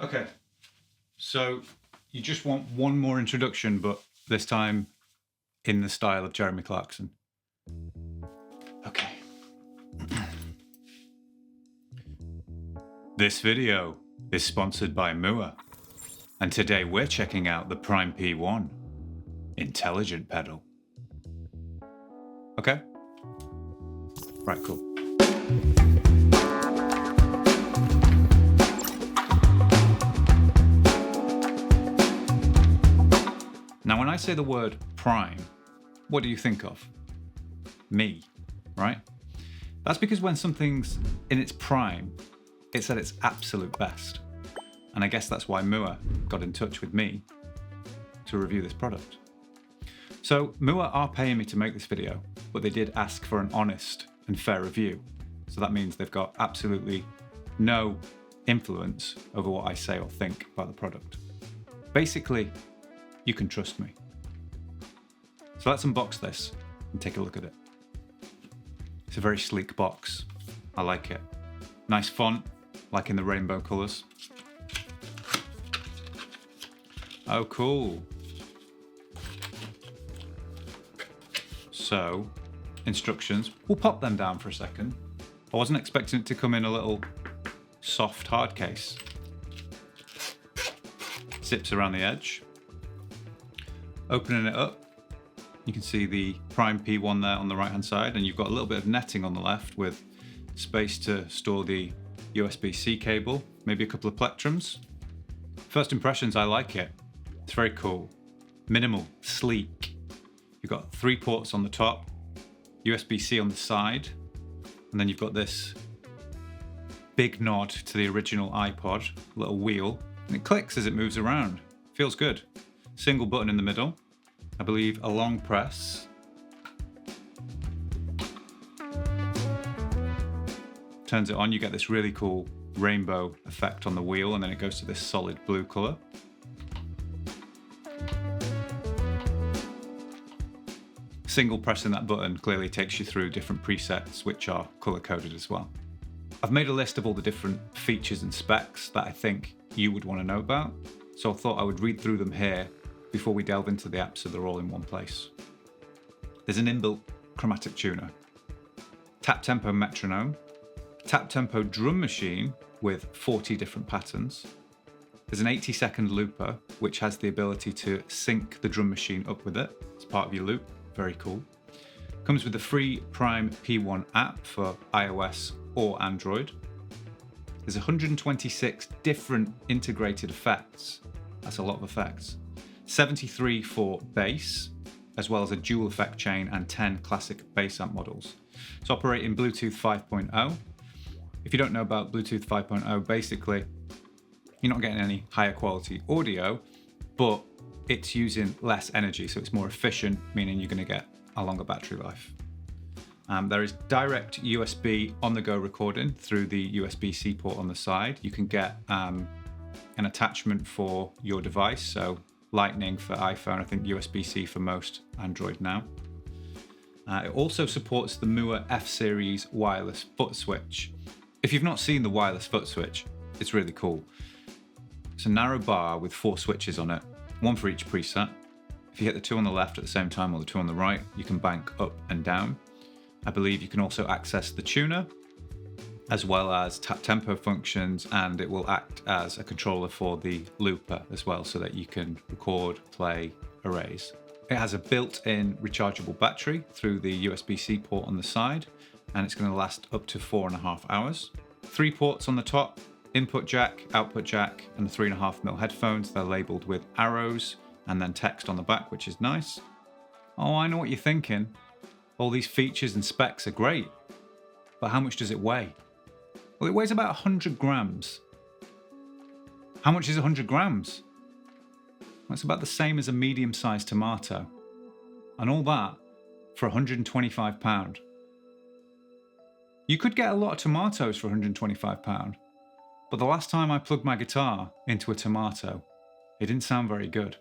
Okay, so you just want one more introduction, but this time in the style of Jeremy Clarkson. Okay. This video is sponsored by Mooer, and today we're checking out the Prime P1 Intelligent Pedal. Okay? Right, cool. Now, when I say the word prime, what do you think of? Me, right? That's because when something's in its prime, it's at its absolute best. And I guess that's why Mooer got in touch with me to review this product. So Mooer are paying me to make this video, but they did ask for an honest and fair review. So that means they've got absolutely no influence over what I say or think about the product. Basically, you can trust me. So let's unbox this and take a look at it. It's a very sleek box. I like it. Nice font, like in the rainbow colors. Oh, cool. So, instructions. We'll pop them down for a second. I wasn't expecting it to come in a little soft hard case. Zips around the edge. Opening it up, you can see the Prime P1 there on the right hand side, and you've got a little bit of netting on the left with space to store the USB-C cable, maybe a couple of plectrums. First impressions, I like it. It's very cool. Minimal, sleek. You've got 3 ports on the top, USB-C on the side, and then you've got this big nod to the original iPod, little wheel, and it clicks as it moves around. Feels good. Single button in the middle, I believe a long press. Turns it on, you get this really cool rainbow effect on the wheel, and then it goes to this solid blue color. Single pressing that button clearly takes you through different presets, which are color coded as well. I've made a list of all the different features and specs that I think you would want to know about, so I thought I would read through them here before we delve into the apps so they're all in one place. There's an inbuilt chromatic tuner, tap tempo metronome, tap tempo drum machine with 40 different patterns. There's an 80-second looper, which has the ability to sync the drum machine up with it. It's part of your loop, very cool. Comes with the free Prime P1 app for iOS or Android. There's 126 different integrated effects. That's a lot of effects. 73 for bass, as well as a dual effect chain and 10 classic bass amp models. It's operating Bluetooth 5.0. If you don't know about Bluetooth 5.0, basically, you're not getting any higher quality audio, but it's using less energy, so it's more efficient, meaning you're going to get a longer battery life. There is direct USB on-the-go recording through the USB-C port on the side. You can get an attachment for your device, so Lightning for iPhone, I think USB-C for most Android now. It also supports the Mooer F-Series wireless foot switch. If you've not seen the wireless foot switch, it's really cool. It's a narrow bar with 4 switches on it, one for each preset. If you hit the 2 on the left at the same time or the 2 on the right, you can bank up and down. I believe you can also access the tuner, as well as tap tempo functions, and it will act as a controller for the looper as well, so that you can record, play, erase. It has a built-in rechargeable battery through the USB-C port on the side, and it's going to last up to 4.5 hours. 3 ports on the top, input jack, output jack, and the 3.5mm headphones. They're labeled with arrows and then text on the back, which is nice. Oh, I know what you're thinking. All these features and specs are great, but how much does it weigh? Well, it weighs about 100 grams. How much is 100 grams? That's about the same as a medium-sized tomato. And all that for £125. You could get a lot of tomatoes for £125, but the last time I plugged my guitar into a tomato, it didn't sound very good.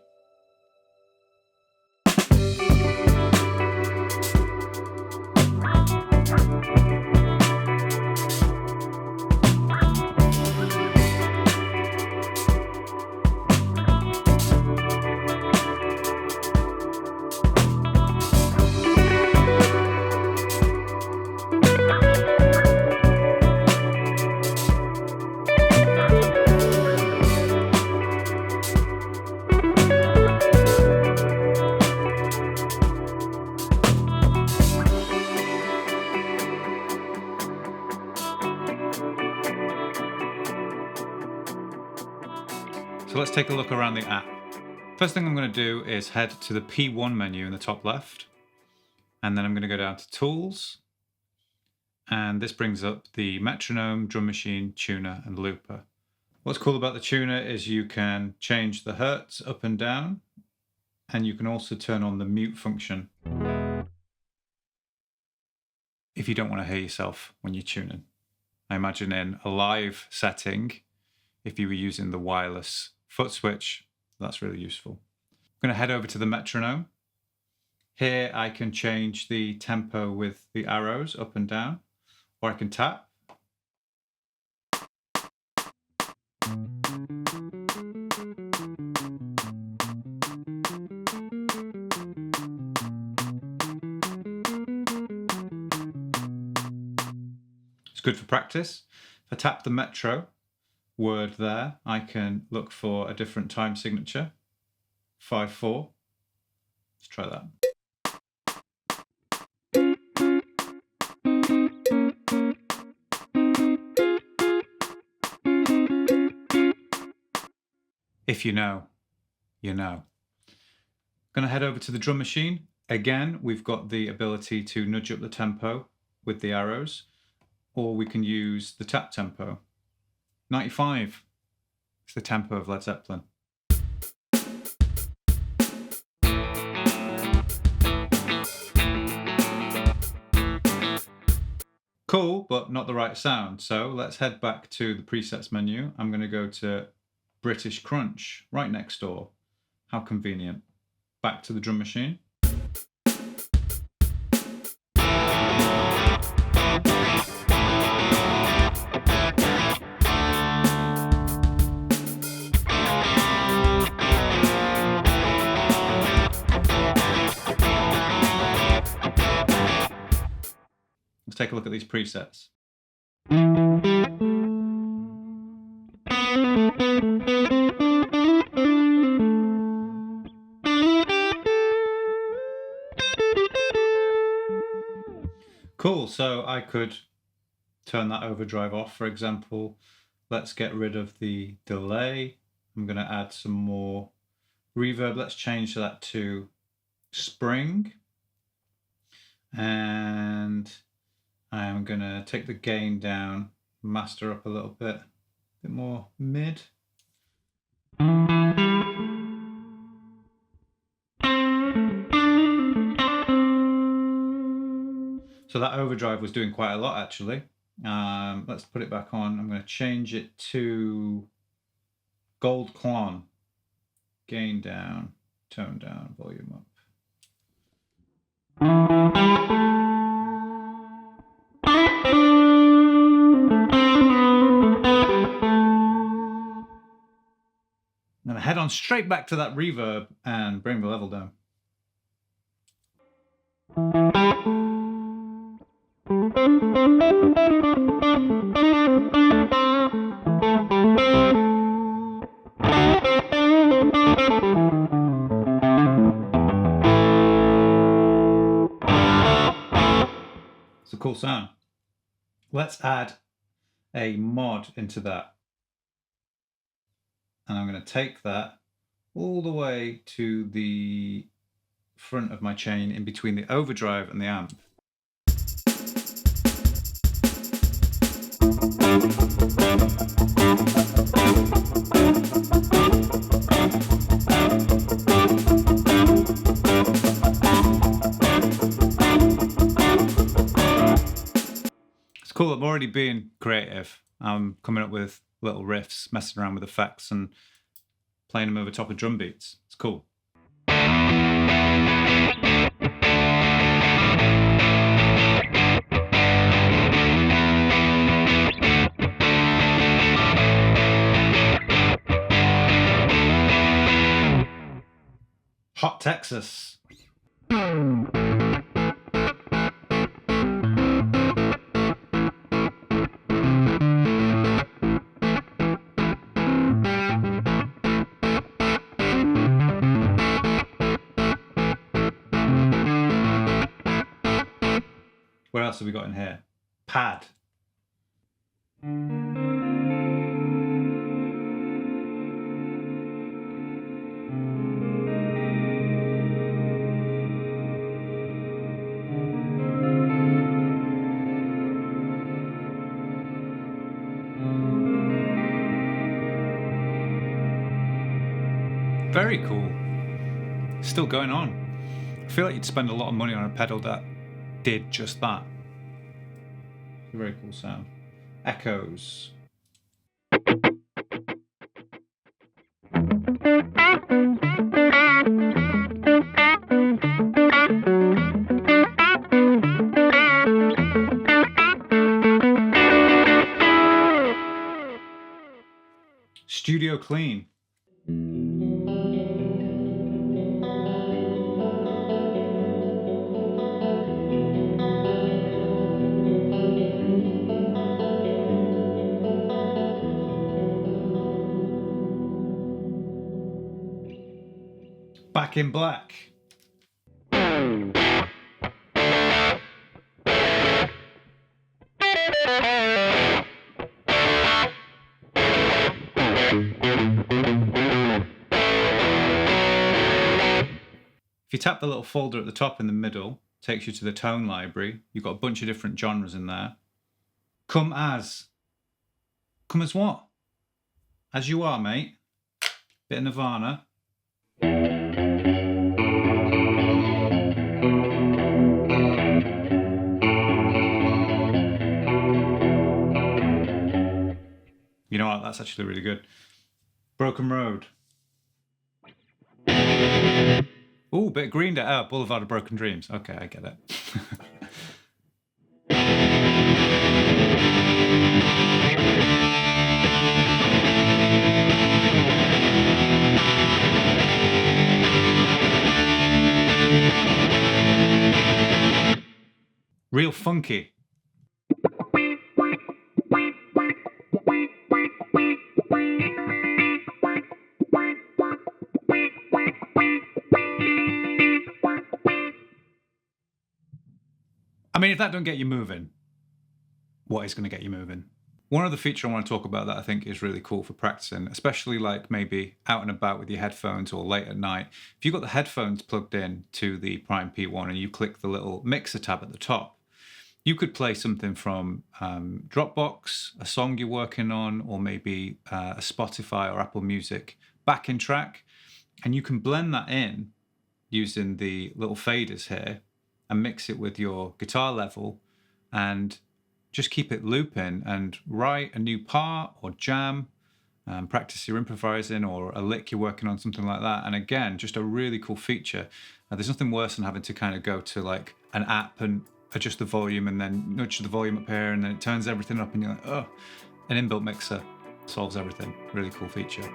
So let's take a look around the app. First thing I'm going to do is head to the P1 menu in the top left, and then I'm going to go down to Tools, and this brings up the metronome, drum machine, tuner, and looper. What's cool about the tuner is you can change the hertz up and down, and you can also turn on the mute function if you don't want to hear yourself when you're tuning. I imagine in a live setting, if you were using the wireless foot switch, that's really useful. I'm going to head over to the metronome. Here I can change the tempo with the arrows up and down, or I can tap. It's good for practice. If I tap the metro word there, I can look for a different time signature. 5/4. Let's try that. If you know, you know. Going to head over to the drum machine. Again, we've got the ability to nudge up the tempo with the arrows, or we can use the tap tempo. 95. It's the tempo of Led Zeppelin. Cool, but not the right sound. So let's head back to the presets menu. I'm going to go to British Crunch, right next door. How convenient. Back to the drum machine. Let's take a look at these presets. Cool, so I could turn that overdrive off, for example. Let's get rid of the delay. I'm going to add some more reverb. Let's change that to spring. And I'm going to take the gain down, master up a little bit more mid. So that overdrive was doing quite a lot, actually. Let's put it back on. I'm going to change it to Gold Clon. Gain down, tone down, volume up. I'm going to head on straight back to that reverb and bring the level down. It's a cool sound. Let's add a mod into that. And I'm going to take that all the way to the front of my chain in between the overdrive and the amp. It's cool, I'm already being creative. I'm coming up with little riffs, messing around with effects and playing them over top of drum beats. It's cool. Hot Texas. What else have we got in here? Pad. Very cool. Still going on. I feel like you'd spend a lot of money on a pedal that did just that. Very cool sound. Echoes. Studio clean. Back in black. If you tap the little folder at the top in the middle, takes you to the tone library. You've got a bunch of different genres in there. Come as. Come as what? As you are, mate. Bit of Nirvana. You know what? That's actually really good. Broken Road. Ooh, bit of Green Day. Oh, Boulevard of Broken Dreams. Okay, I get it. Real funky. I mean, if that don't get you moving, what is going to get you moving? One other feature I want to talk about that I think is really cool for practicing, especially like maybe out and about with your headphones or late at night. If you've got the headphones plugged in to the Prime P1 and you click the little mixer tab at the top, you could play something from Dropbox, a song you're working on, or maybe a Spotify or Apple Music backing track, and you can blend that in using the little faders here and mix it with your guitar level and just keep it looping and write a new part or jam, practice your improvising or a lick you're working on, something like that. And again, just a really cool feature. There's nothing worse than having to kind of go to like an app and adjust the volume and then nudge the volume up here and then it turns everything up and you're like, oh, an inbuilt mixer solves everything. Really cool feature.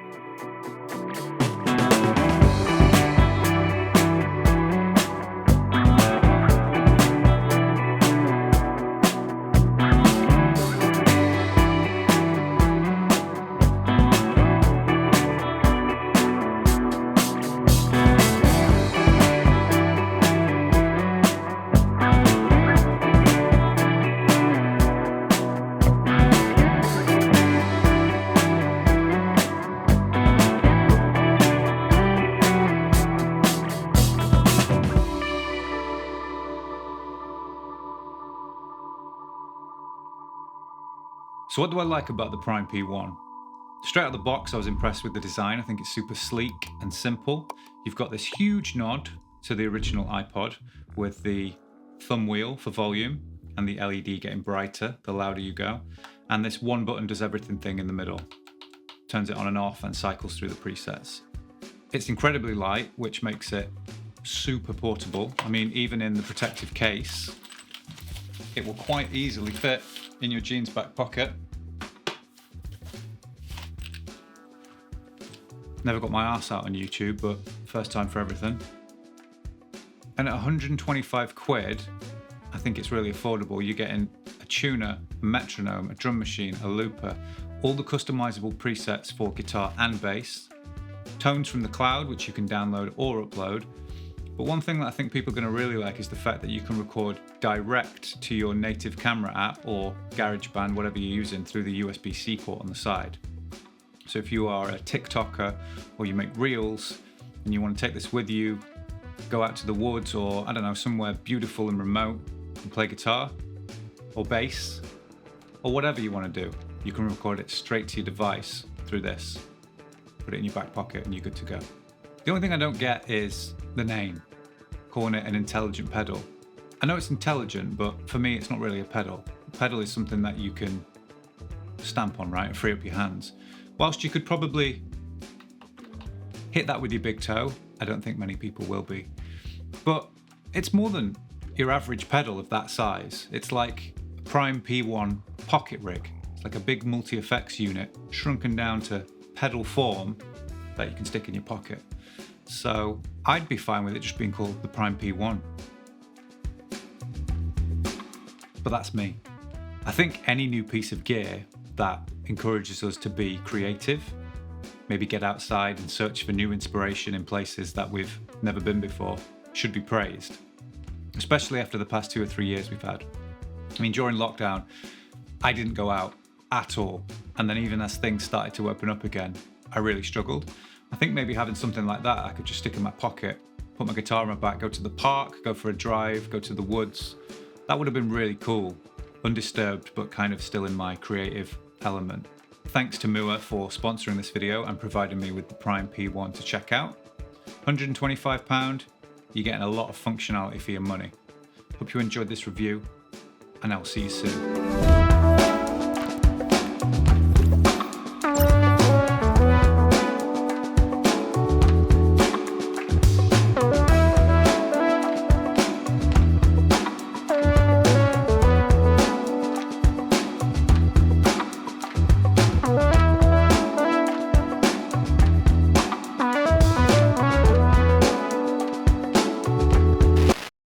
So what do I like about the Prime P1? Straight out of the box, I was impressed with the design. I think it's super sleek and simple. You've got this huge nod to the original iPod with the thumb wheel for volume and the LED getting brighter the louder you go. And this one button does everything thing in the middle. Turns it on and off and cycles through the presets. It's incredibly light, which makes it super portable. I mean, even in the protective case, it will quite easily fit in your jeans back pocket. Never got my arse out on YouTube, but first time for everything. And at 125 quid, I think it's really affordable. You're getting a tuner, a metronome, a drum machine, a looper, all the customizable presets for guitar and bass, tones from the cloud, which you can download or upload. But one thing that I think people are going to really like is the fact that you can record direct to your native camera app or GarageBand, whatever you're using, through the USB-C port on the side. So if you are a TikToker or you make reels and you want to take this with you, go out to the woods or, I don't know, somewhere beautiful and remote and play guitar or bass or whatever you want to do, you can record it straight to your device through this. Put it in your back pocket and you're good to go. The only thing I don't get is the name, calling it an intelligent pedal. I know it's intelligent, but for me it's not really a pedal. A pedal is something that you can stamp on, right, and free up your hands. Whilst you could probably hit that with your big toe, I don't think many people will be. But it's more than your average pedal of that size. It's like a Prime P1 pocket rig. It's like a big multi-effects unit shrunken down to pedal form that you can stick in your pocket. So I'd be fine with it just being called the Prime P1. But that's me. I think any new piece of gear that encourages us to be creative, maybe get outside and search for new inspiration in places that we've never been before, should be praised. Especially after the past 2 or 3 years we've had. I mean, during lockdown, I didn't go out at all. And then even as things started to open up again, I really struggled. I think maybe having something like that I could just stick in my pocket, put my guitar in my back, go to the park, go for a drive, go to the woods. That would have been really cool, undisturbed, but kind of still in my creative element. Thanks to Mooer for sponsoring this video and providing me with the Prime P1 to check out. £125, you're getting a lot of functionality for your money. Hope you enjoyed this review, and I'll see you soon.